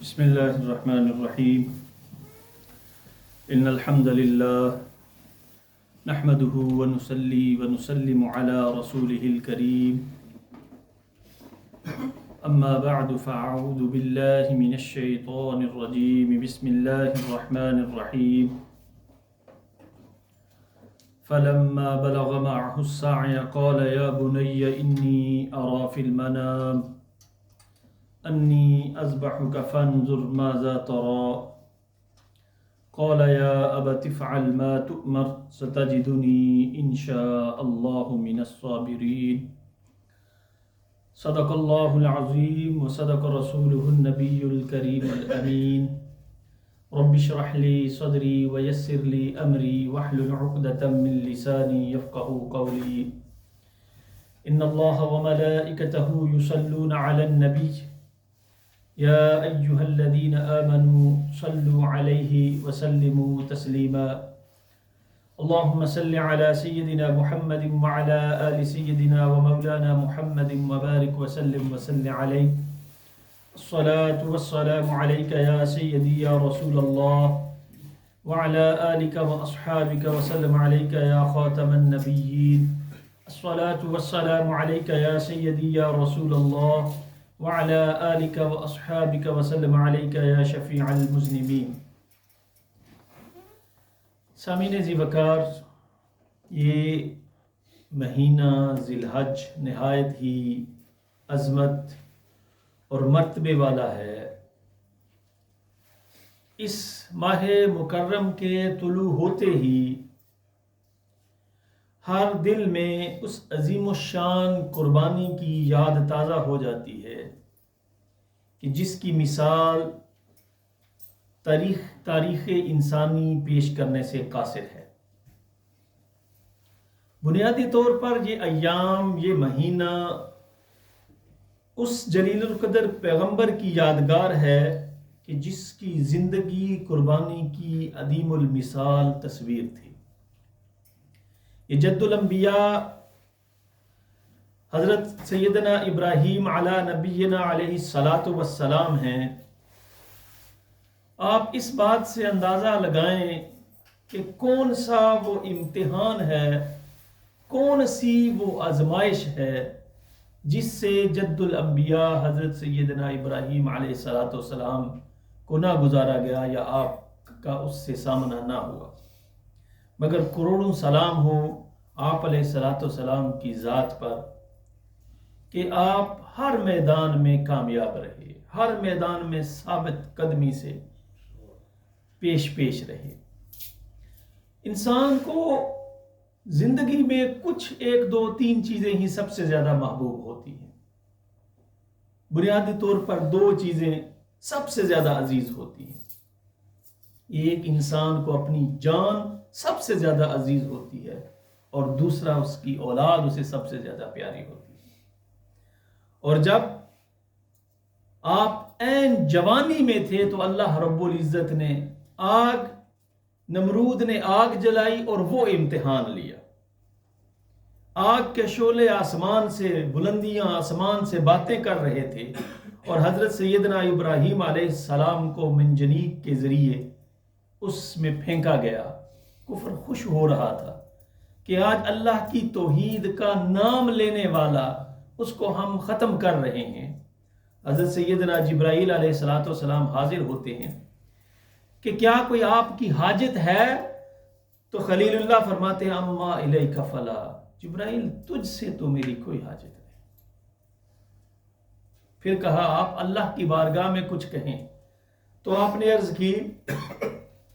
بسم الله الرحمن الرحيم إن الحمد لله نحمده ونصلي ونسلم على رسوله الكريم أما بعد فأعوذ بالله من الشيطان الرجيم بسم الله الرحمن الرحيم فلما بلغ معه السعي قال يا بني إني أرى في المنام أني أذبحك فانظر ماذا ترى قال يا أبت افعل ما تؤمر ستجدني إن شاء الله من الصابرين صدق الله العظيم وصدق رسوله النبي الكريم الأمين رب اشرح لي صدري ويسر لي أمري واحلل عقدة من لساني يفقهوا قولي إن الله وملائكته يصلون على النبي يا أيها الذين آمنوا صلوا عليه وسلموا تسليما اللهم صل على سيدنا محمد وعلى آل سيدنا ومولانا محمد وبارك وسلم عليه الصلاة والسلام عليك يا سيدي يا رسول الله وعلى آلك وأصحابك وسلم عليك يا خاتم النبيين الصلاة والسلام عليك يا سيدي يا رسول الله وعلى آلك وأصحابك وسلم عليك يا شفيع المذنبين. سامعین ذی وقار، یہ مہینہ ذی الحج نہایت ہی عظمت اور مرتبے والا ہے۔ اس ماہ مکرم کے طلوع ہوتے ہی ہر دل میں اس عظیم الشان قربانی کی یاد تازہ ہو جاتی ہے کہ جس کی مثال تاریخ انسانی پیش کرنے سے قاصر ہے۔ بنیادی طور پر یہ ایام، یہ مہینہ اس جلیل القدر پیغمبر کی یادگار ہے کہ جس کی زندگی قربانی کی عظیم المثال تصویر تھی۔ یہ جد الانبیاء حضرت سیدنا ابراہیم علی نبینا علیہ الصلاۃ والسلام ہیں۔ آپ اس بات سے اندازہ لگائیں کہ کون سا وہ امتحان ہے، کون سی وہ آزمائش ہے جس سے جد الانبیاء حضرت سیدنا ابراہیم علیہ الصلاۃ والسلام کو نہ گزارا گیا یا آپ کا اس سے سامنا نہ ہوا، مگر کروڑوں سلام ہو آپ علیہ الصلاۃ والسلام کی ذات پر کہ آپ ہر میدان میں کامیاب رہے، ہر میدان میں ثابت قدمی سے پیش رہے۔ انسان کو زندگی میں کچھ 1 2 3 چیزیں ہی سب سے زیادہ محبوب ہوتی ہیں۔ بنیادی طور پر 2 چیزیں سب سے زیادہ عزیز ہوتی ہیں۔ ایک انسان کو اپنی جان سب سے زیادہ عزیز ہوتی ہے، اور دوسرا اس کی اولاد اسے سب سے زیادہ پیاری ہوتی ہے۔ اور جب آپ عین جوانی میں تھے تو اللہ رب العزت نے نمرود نے آگ جلائی اور وہ امتحان لیا۔ آگ کے شعلے آسمان سے، بلندیاں آسمان سے باتیں کر رہے تھے، اور حضرت سیدنا ابراہیم علیہ السلام کو منجنیق کے ذریعے اس میں پھینکا گیا۔ کفر خوش ہو رہا تھا کہ آج اللہ کی توحید کا نام لینے والا، اس کو ہم ختم کر رہے ہیں۔ حضرت سیدنا جبرائیل علیہ السلام حاضر ہوتے ہیں کہ کیا کوئی آپ کی حاجت ہے؟ تو خلیل اللہ فرماتے ہیں اما الیک فلا، جبرائیل تجھ سے تو میری کوئی حاجت نہیں۔ پھر کہا آپ اللہ کی بارگاہ میں کچھ کہیں، تو آپ نے عرض کی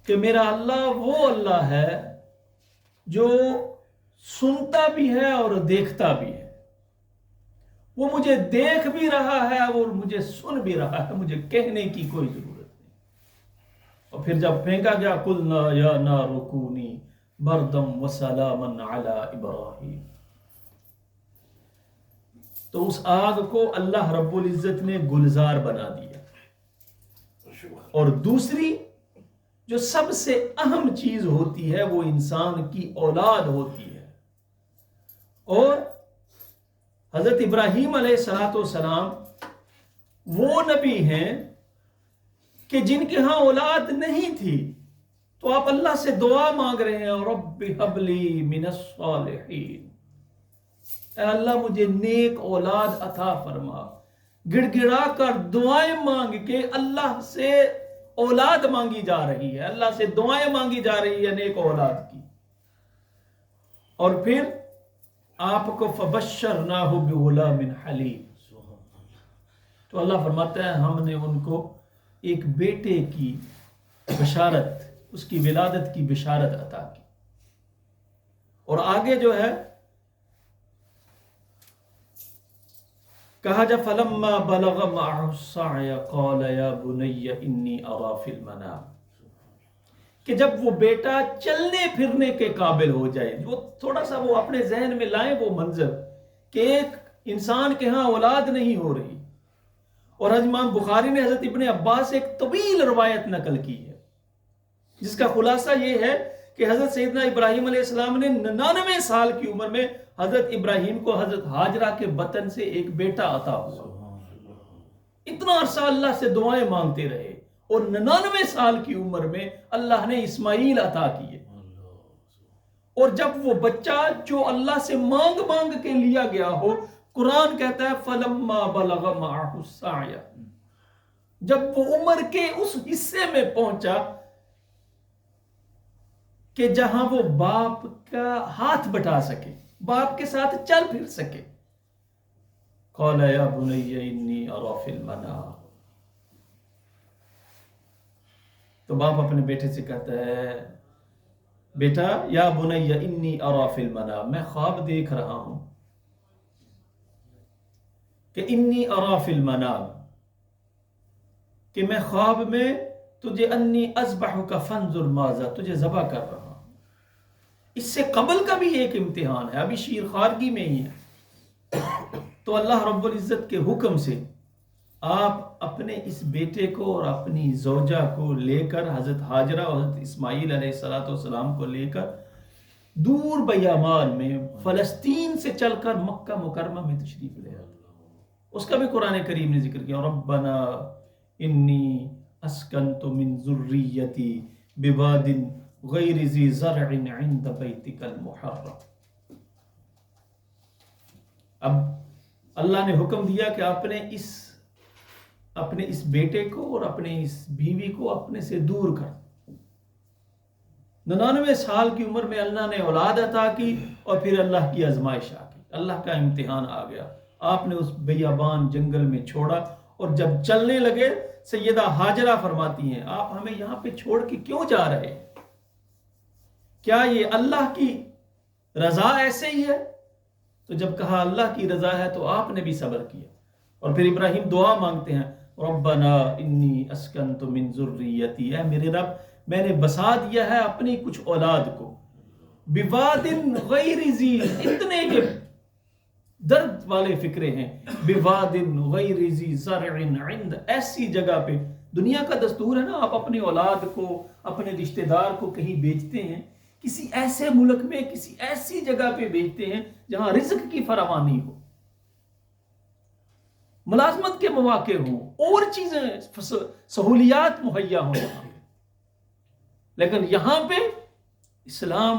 کہ میرا اللہ وہ اللہ ہے جو سنتا بھی ہے اور دیکھتا بھی ہے، وہ مجھے دیکھ بھی رہا ہے اور مجھے سن بھی رہا ہے، مجھے کہنے کی کوئی ضرورت نہیں۔ اور پھر جب پھینکا گیا قلنا یا نار کونی بردم وسلاما علی ابراہیم، تو اس آگ کو اللہ رب العزت نے گلزار بنا دیا۔ اور دوسری جو سب سے اہم چیز ہوتی ہے وہ انسان کی اولاد ہوتی ہے، اور حضرت ابراہیم علیہ السلام وہ نبی ہیں کہ جن کے ہاں اولاد نہیں تھی تو آپ اللہ سے دعا مانگ رہے ہیں، رب ہب لی من الصالحین، اے اللہ مجھے نیک اولاد عطا فرما، گڑ گڑا کر دعائیں مانگ کے اللہ سے اولاد مانگی جا رہی ہے، اللہ سے دعائیں مانگی جا رہی ہے نیک اولاد کی۔ اور پھر آپ کو فبشرناہ بغلام حلیم، تو اللہ فرماتا ہے ہم نے ان کو ایک بیٹے کی بشارت، اس کی ولادت کی بشارت عطا کی۔ اور آگے جو ہے کہا جا فلما بلغ معه السعي قال يا بني اني ارى في المنام، کہ جب وہ بیٹا چلنے پھرنے کے قابل ہو جائے، جو تھوڑا سا وہ اپنے ذہن میں لائیں وہ منظر کہ ایک انسان کے ہاں اولاد نہیں ہو رہی، اور امام بخاری نے حضرت ابن عباس سے ایک طویل روایت نقل کی ہے جس کا خلاصہ یہ ہے کہ حضرت سیدنا ابراہیم علیہ السلام نے 99 سال کی عمر میں حضرت ابراہیم کو حضرت ہاجرہ کے بطن سے ایک بیٹا عطا ہوا۔ اتنا عرصہ اللہ سے دعائیں مانگتے رہے اور 99 سال کی عمر میں اللہ نے اسماعیل عطا کیے۔ اور جب وہ بچہ جو اللہ سے مانگ مانگ کے لیا گیا ہو، قرآن کہتا ہے فلما بلغ معه السعي، جب وہ عمر کے اس حصے میں پہنچا کہ جہاں وہ باپ کا ہاتھ بٹا سکے، باپ کے ساتھ چل پھر سکے، قال یا بنی انی اری فی المنام، تو باپ اپنے بیٹے سے کہتا ہے بیٹا یا بنی انی اری فی المنام، میں خواب دیکھ رہا ہوں کہ انی اری فی المنام، کہ میں خواب میں تجھے انی اذبحک فانظر ماذا، تجھے ذبح کر رہا ہوں۔ اس سے قبل کا بھی ایک امتحان ہے، ابھی شیر خارگی میں ہی ہے، تو اللہ رب العزت کے حکم سے آپ اپنے اس بیٹے کو اور اپنی زوجہ کو لے کر حضرت ہاجرہ اور حضرت اسماعیل علیہ السلام کو لے کر دور بیابان میں فلسطین سے چل کر مکہ مکرمہ میں تشریف لے آتے۔ اس کا بھی قرآن کریم نے ذکر کیا، ربنا انی اسکنت من ذریتی بواد غیر ذی زرع عند بیتک المحرم۔ اب اللہ نے حکم دیا کہ اپنے اس بیٹے کو اور اپنے اس بیوی کو اپنے سے دور کر۔ 99 سال کی عمر میں اللہ نے اولاد عطا کی اور پھر اللہ کی آزمائش آ گئی، اللہ کا امتحان آ گیا۔ آپ نے اس بیابان جنگل میں چھوڑا، اور جب چلنے لگے سیدہ ہاجرہ فرماتی ہیں آپ ہمیں یہاں پہ چھوڑ کے کیوں جا رہے ہیں؟ کیا یہ اللہ کی رضا ایسے ہی ہے؟ تو جب کہا اللہ کی رضا ہے تو آپ نے بھی صبر کیا، اور پھر ابراہیم دعا مانگتے ہیں ربنا انی اسکنت من ذریتی، اے میرے رب میں نے بسا دیا ہے اپنی کچھ اولاد کو بواد غیر ذی، اتنے کے درد والے فکرے ہیں، بواد غیر ذی زرع عند، ایسی جگہ پہ، دنیا کا دستور ہے نا آپ اپنی اولاد کو اپنے رشتہ دار کو کہیں بیچتے ہیں، کسی ایسے ملک میں کسی ایسی جگہ پہ بیچتے ہیں جہاں رزق کی فراوانی ہو، ملازمت کے مواقع ہوں، اور چیزیں سہولیات مہیا ہوں یہاں پہ۔ لیکن یہاں پہ اسلام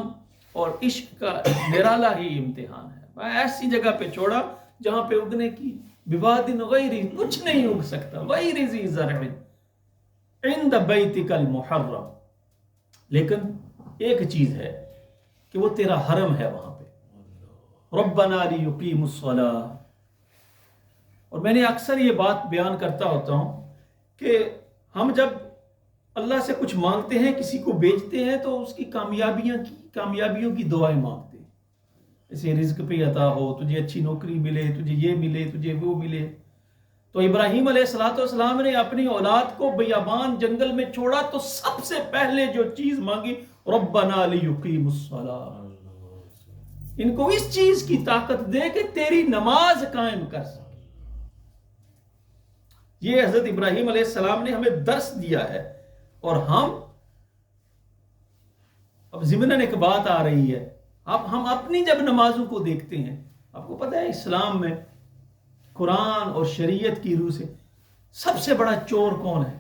اور عشق کا نرالا ہی امتحان ہے۔ ایسی جگہ پہ چھوڑا جہاں پہ اگنے کی بواد غیر، کچھ نہیں اگ سکتا، غیر ذی زرع عند بیتک المحرم، لیکن ایک چیز ہے کہ وہ تیرا حرم ہے وہاں پہ، ربنا لیقیموا الصلاۃ۔ اور میں نے اکثر یہ بات بیان کرتا ہوتا ہوں کہ ہم جب اللہ سے کچھ مانگتے ہیں، کسی کو بیچتے ہیں، تو اس کی کامیابیوں کی دعائیں مانگتے ہیں، جیسے رزق پہ عطا ہو، تجھے اچھی نوکری ملے، تجھے یہ ملے، تجھے وہ ملے۔ تو ابراہیم علیہ السلام نے اپنی اولاد کو بیابان جنگل میں چھوڑا تو سب سے پہلے جو چیز مانگی ربنا لیقیموا الصلاۃ، ان کو اس چیز کی طاقت دے کہ تیری نماز قائم کر سکے۔ یہ حضرت ابراہیم علیہ السلام نے ہمیں درس دیا ہے، اور ہم اب ضمناً ایک بات آ رہی ہے، اب ہم اپنی جب نمازوں کو دیکھتے ہیں، آپ کو پتہ ہے اسلام میں قرآن اور شریعت کی روح سے سب سے بڑا چور کون ہے؟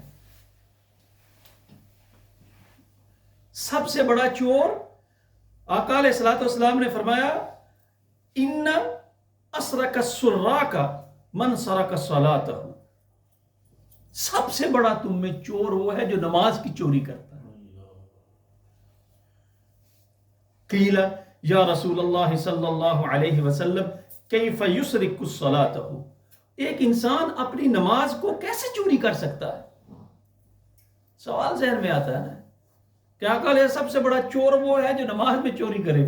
سب سے بڑا چور، آقا علیہ الصلوۃ والسلام نے فرمایا ان اسرک السراق من سرق صلاتہ، سب سے بڑا تم میں چور وہ ہے جو نماز کی چوری کرتا ہے۔ قیل یا رسول اللہ صلی اللہ علیہ وسلم کیف یسرق صلاتہ، ایک انسان اپنی نماز کو کیسے چوری کر سکتا ہے؟ سوال ذہن میں آتا ہے نا، کیا کہا سب سے بڑا چور وہ ہے جو نماز میں چوری کرے،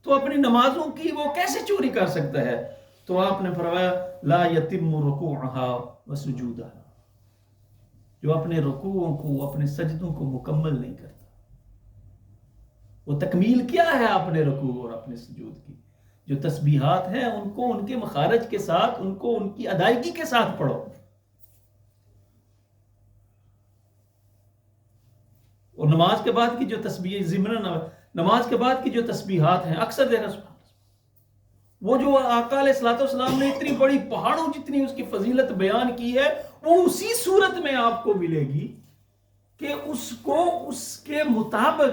تو اپنی نمازوں کی وہ کیسے چوری کر سکتا ہے؟ تو آپ نے فرمایا لا یتم رکوعها وسجودها، جو اپنے رکوعوں کو، اپنے سجدوں کو مکمل نہیں کرتا۔ وہ تکمیل کیا ہے اپنے رکوع اور اپنے سجود کی؟ جو تسبیحات ہیں ان کو ان کے مخارج کے ساتھ، ان کو ان کی ادائیگی کے ساتھ پڑھو۔ اور نماز کے بعد کی جو تسبیح ضمن نماز کے بعد کی جو تسبیحات ہیں، اکثر دیکھا وہ جو آقا علیہ الصلوۃ والسلام نے اتنی بڑی پہاڑوں جتنی اس کی فضیلت بیان کی ہے، وہ اسی صورت میں آپ کو ملے گی کہ اس کو اس کے مطابق،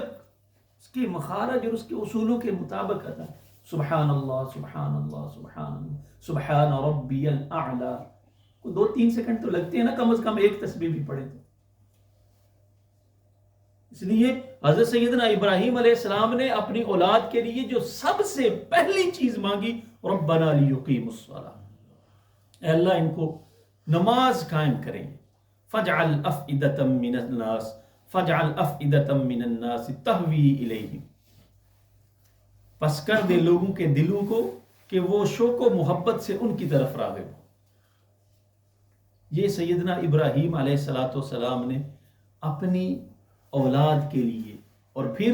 اس کے مخارج اور اس کے اصولوں کے مطابق ادا۔ سبحان اللہ سبحان اللہ سبحان اللہ سبحان ربی الاعلی، کو 2-3 سیکنڈ تو لگتے ہیں نا کم از کم ایک تسبیح بھی پڑھے تو۔ اس لیے حضرت سیدنا ابراہیم علیہ السلام نے اپنی اولاد کے لیے جو سب سے پہلی چیز مانگی، ربنا لیقیموا الصلاۃ، اے اللہ ان کو نماز قائم کریں۔ فاجعل افئدة من الناس فاجعل افئدة من الناس تهوی الیہم، پس کر دے لوگوں کے دلوں کو کہ وہ شوق و محبت سے ان کی طرف راغب ہو۔ یہ سیدنا ابراہیم علیہ الصلوۃ والسلام نے اپنی اولاد کے لیے، اور پھر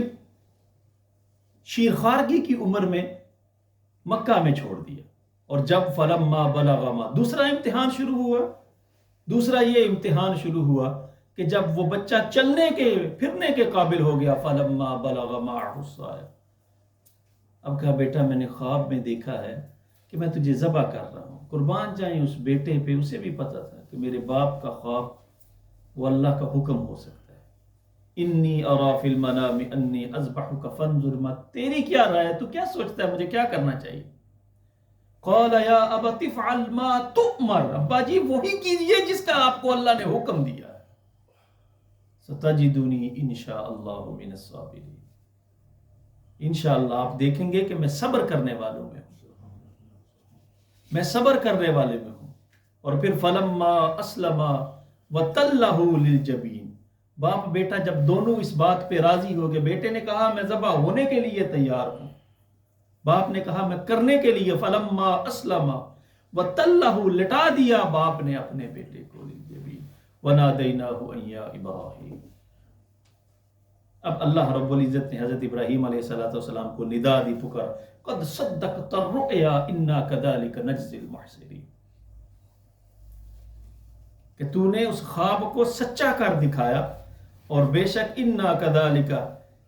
شیرخوارگی کی عمر میں مکہ میں چھوڑ دیا۔ اور جب فلما بلغ ما، دوسرا امتحان شروع ہوا، دوسرا یہ امتحان شروع ہوا کہ جب وہ بچہ چلنے کے پھرنے کے قابل ہو گیا، فلما بلغ معه السعی، اب کہا بیٹا میں نے خواب میں دیکھا ہے کہ میں تجھے ذبح کر رہا ہوں، قربان جائیں اس بیٹے پہ۔ اسے بھی پتا تھا کہ میرے باپ کا خواب وہ اللہ کا حکم ہو سکتا ہے۔ انی ارا فی المنام انی اذبحک فانظر ما، تیری کیا رائے ہے، تو کیا سوچتا ہے مجھے کیا کرنا چاہیے؟ قال یا ابت افعل ما تؤمر، ابا جی وہی کیجئے جس کا آپ کو اللہ نے حکم دیا ہے۔ ستجدنی انشاء اللہ من الصابرین، انشاءاللہ آپ دیکھیں گے کہ میں صبر کرنے والوں میں ہوں، میں صبر کرنے والے میں ہوں۔ اور پھر فلما اسلما وتلہ للجبین، باپ بیٹا جب دونوں اس بات پہ راضی ہو گئے، بیٹے نے کہا میں ذبح ہونے کے لیے تیار ہوں، باپ نے کہا میں کرنے کے لیے، فلما اسلم وتلہ، لٹا دیا باپ نے اپنے بیٹے کو للجبین، ونادیناہ ان یا ابراہیم۔ اب اللہ رب العزت نے حضرت ابراہیم علیہ السلام کو ندا دی، پکار، قد صدقت الرؤیا انا کذالک نجزی المحسنین، کہ تو نے اس خواب کو سچا کر دکھایا، اور بے شک انا کذالک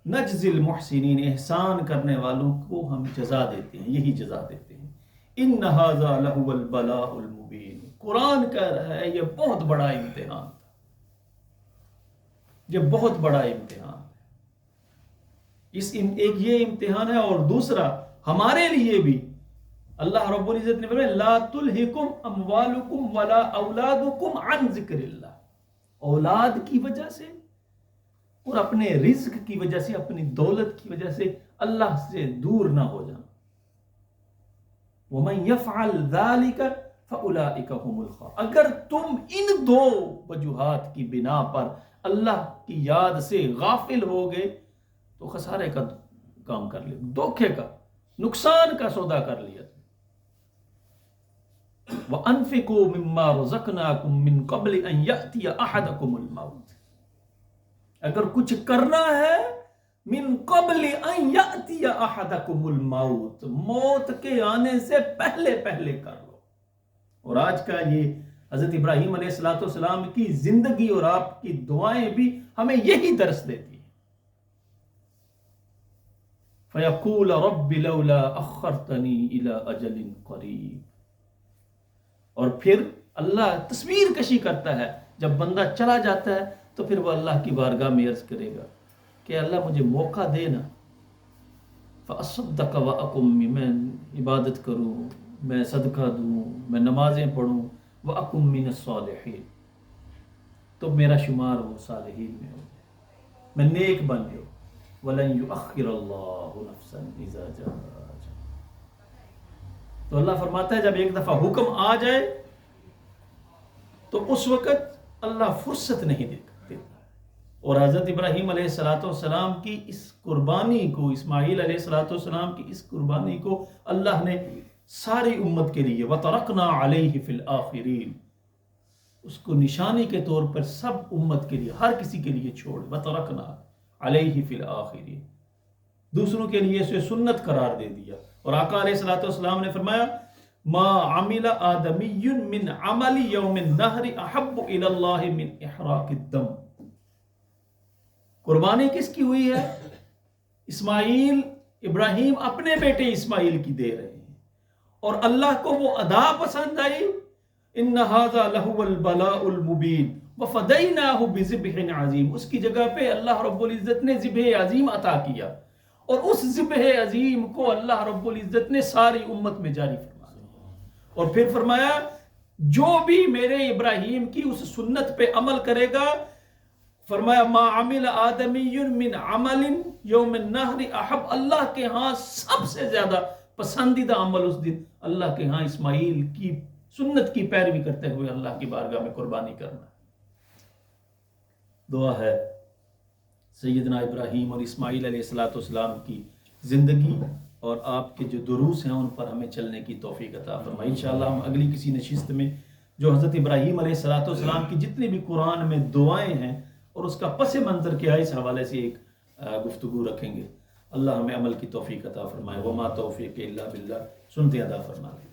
نجزی المحسنین، احسان کرنے والوں کو ہم جزا دیتے ہیں، یہی جزا دیتے ہیں۔ ان ھذا لہو البلاء المبین، قرآن کہہ رہا ہے یہ بہت بڑا امتحان تھا، یہ بہت بڑا امتحان ہے۔ ایک یہ امتحان ہے، اور دوسرا ہمارے لیے بھی اللہ رب العزت نے فرمایا لا تلہکم اموالکم ولا اولادکم عن ذکر اللہ، اولاد کی وجہ سے اور اپنے رزق کی وجہ سے، اپنی دولت کی وجہ سے اللہ سے دور نہ ہو جانا۔ وَمَن يَفْعَلْ ذَلِكَ فَأُولَئِكَ هُمُ الْخَاسِرُونَ، اگر تم ان دو وجوہات کی بنا پر اللہ کی یاد سے غافل ہو گئے تو خسارے کا کام کر لیا، دھوکے کا، نقصان کا سودا کر لیا۔ وَأَنفِقُوا مِمَّا رَزَقْنَاكُم مِّن قَبْلِ أَن يَأْتِيَ أَحَدَكُمُ الْمَوْتُ، اگر کچھ کرنا ہے من قبل ان یأتی احدکم الموت، موت کے آنے سے پہلے پہلے کر لو۔ اور آج کا یہ حضرت ابراہیم علیہ السلام کی زندگی اور آپ کی دعائیں بھی ہمیں یہی درس دیتی ہیں۔ فَيَقُولَ رَبِّ لَوْلَا أَخَّرْتَنِي إِلَىٰ أَجَلٍ قَرِيبٍ، اور پھر اللہ تصویر کشی کرتا ہے، جب بندہ چلا جاتا ہے تو پھر وہ اللہ کی بارگاہ میں عرض کرے گا کہ اللہ مجھے موقع دے نا، فَأَصَّدَّقَ وَأَكُن، میں عبادت کروں، میں صدقہ دوں، میں نمازیں پڑھوں، وَأَكُن مِّنَ الصَّالِحِينَ، تو میرا شمار وہ صالحین میں ہو، میں نیک بن گیا. وَلَن يُؤَخِّرَ اللَّهُ نَفْسًا إِذَا جَاءَ أَجَلُهَا. تو اللہ فرماتا ہے جب ایک دفعہ حکم آ جائے تو اس وقت اللہ فرصت نہیں دیتا. اور حضرت ابراہیم علیہ السلام کی اس قربانی کو، اسماعیل علیہ السلام کی اس قربانی کو اللہ نے ساری امت کے لیے وَتَرَكْنَا عَلَيْهِ فِي الْآخِرِينَ، اس کو نشانی کے طور پر سب امت کے لیے، ہر کسی کے لیے چھوڑ، وَتَرَكْنَا عَلَيْهِ فِي الْآخِرِينَ، دوسروں کے لیے اسے سنت قرار دے دیا. اور آقا علیہ السلام نے فرمایا ما عمل آدمی من عمل یوم النحر احب الی اللہ من احراق الدم. قربانی کس کی ہوئی ہے؟ اسماعیل، ابراہیم اپنے بیٹے اسماعیل کی دے رہے ہیں، اور اللہ کو وہ ادا پسند آئی. ان ھذا لہو البلاء المبین وفدیناہ بذبح عظیم. اس کی جگہ پہ اللہ رب العزت نے ذبح عظیم عطا کیا، اور اس ذبح عظیم کو اللہ رب العزت نے ساری امت میں جاری فرمایا. اور پھر فرمایا جو بھی میرے ابراہیم کی اس سنت پہ عمل کرے گا، فرمایا ما عمل آدمی من عمل یوم النحر احب، اللہ کے ہاں سب سے زیادہ پسندیدہ عمل اس دن اللہ کے ہاں اسماعیل کی سنت کی پیروی کرتے ہوئے اللہ کی بارگاہ میں قربانی کرنا. دعا ہے سیدنا ابراہیم اور اسماعیل علیہ السلام کی زندگی اور آپ کے جو دروس ہیں ان پر ہمیں چلنے کی توفیق عطا فرمائے. انشاءاللہ ہم اگلی کسی نشست میں جو حضرت ابراہیم علیہ السلام کی جتنی بھی قرآن میں دعائیں ہیں اور اس کا پس منظر کیا ہے، اس حوالے سے ایک گفتگو رکھیں گے. اللہ ہمیں عمل کی توفیق عطا فرمائے. وما توفیق الا باللہ. سنتے ادا فرمائے.